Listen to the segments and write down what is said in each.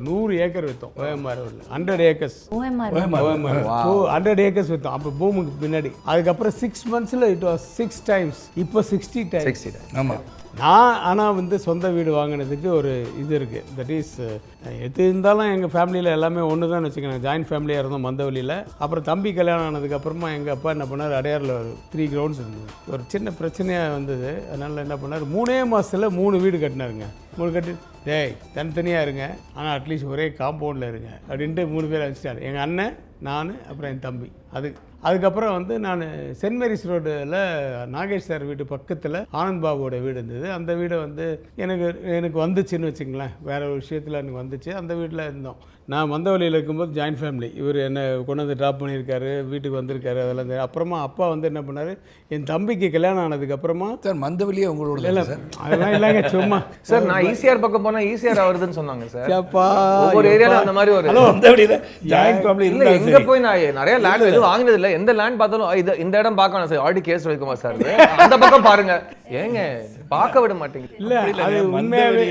100 acre விற்றோம் OMR 100 acres OMR 100 acres விற்றோம் அப்போ பூமுக்கு பின்னாடி. அதுக்கப்புறம் 6 monthsல இட் வாஸ் 6 times, இப்போ 60 times. ஆமாம். நான் ஆனால் வந்து சொந்த வீடு வாங்கினதுக்கு ஒரு இது இருக்குது. தட் இஸ் எது இருந்தாலும் எங்கள் ஃபேமிலியில் எல்லாமே ஒன்று தான் வச்சுக்கோங்க. ஜாயின்ட் ஃபேமிலியாக இருந்தோம் மந்தவெளியில். அப்புறம் தம்பி கல்யாணம் ஆனதுக்கப்புறமா எங்கள் அப்பா என்ன பண்ணார், அடையாரில் ஒரு 3 grounds இருந்தது. ஒரு சின்ன பிரச்சனையாக வந்தது. அதனால் என்ன பண்ணார், 3 மாதத்தில் 3 வீடு கட்டினாருங்க. 3 கட்டி டேய் தனித்தனியாக இருங்க, ஆனால் அட்லீஸ்ட் ஒரே காம்பவுண்டில் இருங்க அப்படின்ட்டு 3 பேர் வச்சுட்டார். எங்கள் அண்ணன், நான், அப்புறம் என் தம்பி. அதுக்கப்புறம் வந்து நான் சென்ட் மேரிஸ் ரோடில் நாகேஷ் சார் வீட்டு பக்கத்தில் ஆனந்த் பாபுவோட வீடு இருந்தது. அந்த வீடை வந்து எனக்கு வந்துச்சுன்னு வச்சுங்களேன். வேறு ஒரு விஷயத்தில் எனக்கு வந்துச்சு. அந்த வீட்டில் இருந்தோம். நான் மந்தவெளியில் இருக்கும்போது ஜாயின்ட் ஃபேமிலி. இவர் என்னை கொண்டு வந்து ட்ராப் பண்ணியிருக்காரு, வீட்டுக்கு வந்திருக்காரு. அதெல்லாம் அப்புறமா அப்பா வந்து என்ன பண்ணார், என் தம்பிக்கு கல்யாணம் ஆனதுக்கப்புறமா சார் மந்தவெளியே உங்களோட இல்லை அதெல்லாம் இல்லைங்க, சும்மா சார் நான் ஈசிஆர் பக்கம் போனால் ஈசிஆர் ஆகுதுன்னு சொன்னாங்க சார். ஒரு ஏரியாவில் அந்த மாதிரி ஒரு மந்தவெளியில் ஜாயின்ட் ஃபேமிலி இல்லை. எங்கே போய் நான் நிறைய லேண்ட் எதுவும் வாங்கினது இல்லை. எந்த லேண்ட் பார்த்தாலும் இந்த இடம் பார்க்கணும் சார், ஆல்ரெடி கேஸ் வைக்குமா சார், அந்த பக்கம் பாருங்க, ஏங்க பார்க்க விட மாட்டேங்குது. இல்லை அது உண்மையாகவே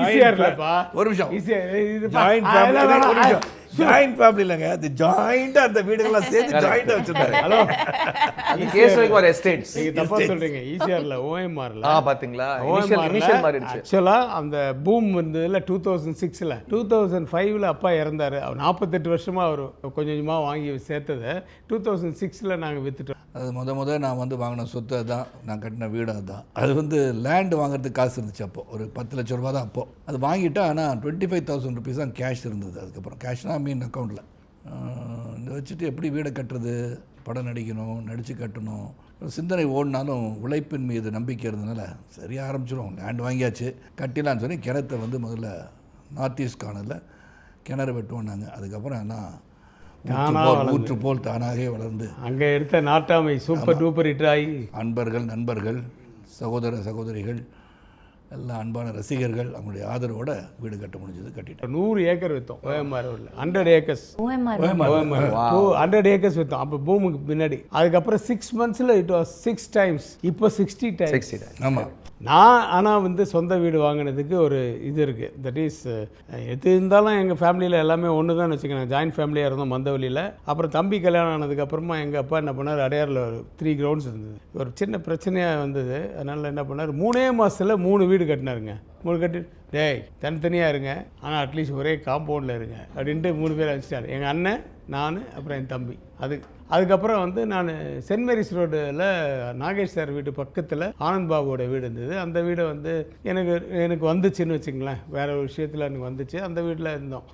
ஈஸியார்லப்பா. ஒரு நிமிஷம், ஈஸியாக ஜாயின்ட் ஃபேமிலி ஜாயின்ட் ஃபேமிலி இல்லைங்க, அது ஜாயிண்டா அந்த வீடுகள்லாம் சேர்த்து ஜாயிண்டா வச்சிருக்காரு. ஹலோ அது கேஸ் வைக்குவார் எஸ்டேட்ஸ். நீங்க தப்பா சொல்றீங்க. ஈஸியார்ல OMRல பாத்தீங்களா, இனிஷியல் மாறிடுச்சு. ஆக்சுவலா அந்த பூம் இருந்ததுல 2006ல 2005ல அப்பா இறந்தாரு. 48 வருஷமா அவர் கொஞ்சம் கொஞ்சமா வாங்கி சேர்த்ததை 2006ல நாங்க வித்துட்டோம். அது முத நான் வந்து வாங்கின சொத்து அதுதான், நான் கட்டின வீடு அதுதான். அது வந்து லேண்ட் வாங்குறதுக்கு காசு இருந்துச்சு அப்போ, ஒரு 10 லட்ச ரூபா தான் அப்போ. அது வாங்கிட்டா, ஆனால் 25,000 rupees தான் கேஷ் இருந்தது. அதுக்கப்புறம் கேஷ்னா மீன் அக்கௌண்ட்டில் இதை வச்சுட்டு எப்படி வீடை கட்டுறது, படம் நடிக்கணும், நடித்து கட்டணும், சிந்தனை ஓடினாலும் உழைப்பின் மீது நம்பிக்கை இருந்ததுனால சரியாக ஆரம்பிச்சிடும். லேண்ட் வாங்கியாச்சு, கட்டிலான்னு சொல்லி கிணத்தை வந்து முதல்ல நார்த் ஈஸ்ட் கார்னரில் கிணறு வெட்டுவோம். அதுக்கப்புறம் என்ன ஊற்று போல் தானாகவே வளர்ந்து அங்கே எடுத்த நாட்டாமை சூப்பர் டூப்பர் ஹிட் ஆகி நண்பர்கள், சகோதரிகள் எல்லாம் அன்பான ரசிகர்கள் அவங்களுடைய ஆதரவோட வீடு கட்ட முடிஞ்சது. கட்டிட்டோம். 100 ஏக்கர் விற்றோம் OMR 100 ஏக்கர்ஸ் OMR 100 ஏக்கர்ஸ் விற்றோம் அப்போ பூமுக்கு பின்னாடி. அதுக்கப்புறம் 6 monthsல இட் வாஸ் 6 times, இப்போ 60 times. ஆமாம். நான் ஆனால் வந்து சொந்த வீடு வாங்கினதுக்கு ஒரு இது இருக்குது. தட் இஸ் எது இருந்தாலும் எங்கள் ஃபேமிலியில் எல்லாமே ஒன்று தான் வச்சுக்கோங்க. ஜாயின்ட் ஃபேமிலியாக இருந்தோம் மந்தவெளியில். அப்புறம் தம்பி கல்யாணம் ஆனதுக்கப்புறமா எங்கள் அப்பா என்ன பண்ணார், அடையாரில் ஒரு 3 grounds இருந்தது. ஒரு சின்ன பிரச்சனையாக வந்தது. அதனால் என்ன பண்ணார், 3 மாதத்தில் 3 வீடு கட்டினாருங்க. 3 கட்டி டேய் தனித்தனியாக இருங்க, ஆனால் அட்லீஸ்ட் ஒரே காம்பவுண்டில் இருங்க அப்படின்ட்டு 3 பேர் வச்சுட்டார். எங்கள் அண்ணன், நான், அப்புறம் என் தம்பி. அதுக்கப்புறம் வந்து நான் சென்ட் மேரிஸ் ரோடில் நாகேஷ் சார் வீட்டு பக்கத்தில் ஆனந்த் பாபுவோட வீடு இருந்தது. அந்த வீடை வந்து எனக்கு வந்துச்சுன்னு வச்சுங்களேன். வேறு ஒரு விஷயத்தில் எனக்கு வந்துச்சு. அந்த வீட்டில் இருந்தோம்.